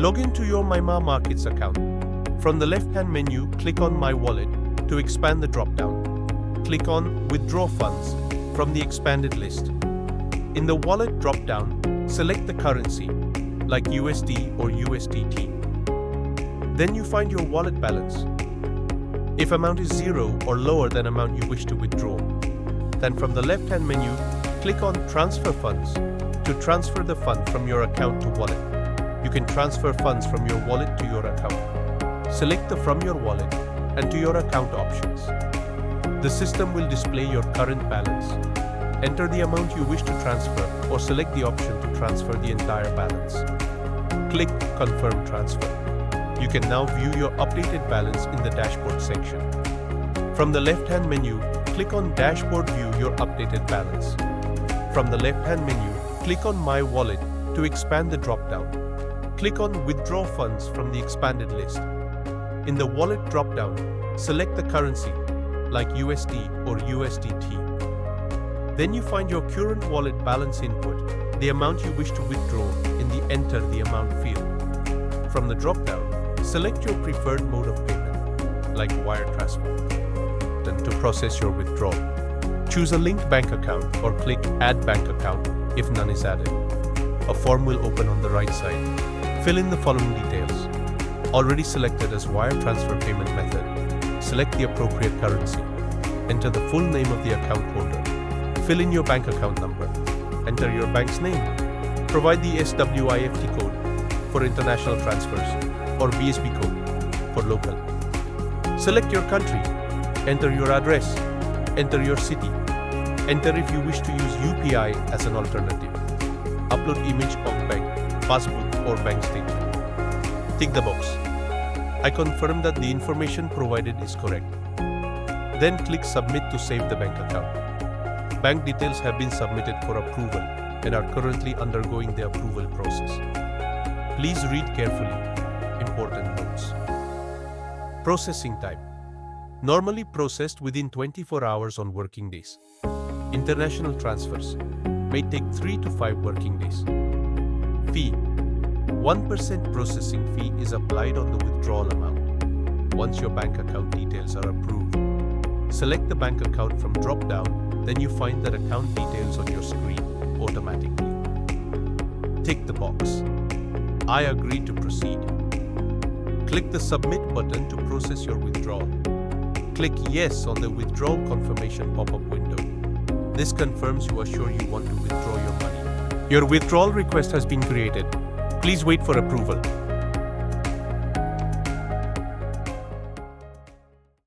Log into your My MA Markets account. From the left-hand menu, click on My Wallet to expand the drop-down. Click on Withdraw Funds from the expanded list. In the Wallet drop-down, select the currency, like USD or USDT. Then you find your wallet balance. If amount is 0 or lower than amount you wish to withdraw, then from the left-hand menu, click on Transfer Funds to transfer the fund from your account to wallet. You can transfer funds from your wallet to your account. Select the From Your Wallet and to Your Account options. The system will display your current balance. Enter the amount you wish to transfer or select the option to transfer the entire balance. Click Confirm Transfer. You can now view your updated balance in the Dashboard section. From the left-hand menu, click on Dashboard View Your Updated Balance. From the left-hand menu, click on My Wallet to expand the drop-down. Click on Withdraw Funds from the expanded list. In the Wallet drop-down, select the currency, like USD or USDT. Then you find your current wallet balance input, the amount you wish to withdraw in the Enter the Amount field. From the drop-down, select your preferred mode of payment, like wire transfer. Then to process your withdrawal, choose a linked bank account or click Add Bank Account if none is added. A form will open on the right side. Fill in the following details. Already selected as wire transfer payment method, select the appropriate currency. Enter the full name of the account holder. Fill in your bank account number. Enter your bank's name. Provide the SWIFT code for international transfers or BSB code for local. Select your country. Enter your address. Enter your city. Enter if you wish to use UPI as an alternative. Upload image of bank, passbook or bank statement. Tick the box. I confirm that the information provided is correct. Then click Submit to save the bank account. Bank details have been submitted for approval and are currently undergoing the approval process. Please read carefully. Important notes. Processing time. Normally processed within 24 hours on working days. International transfers may take 3 to 5 working days. Fee. 1% processing fee is applied on the withdrawal amount. Once your bank account details are approved, select the bank account from drop-down, then you find that account details on your screen automatically. Tick the box. I agree to proceed. Click the Submit button to process your withdrawal. Click Yes on the Withdrawal Confirmation pop-up window. This confirms you are sure you want to withdraw your money. Your withdrawal request has been created. Please wait for approval.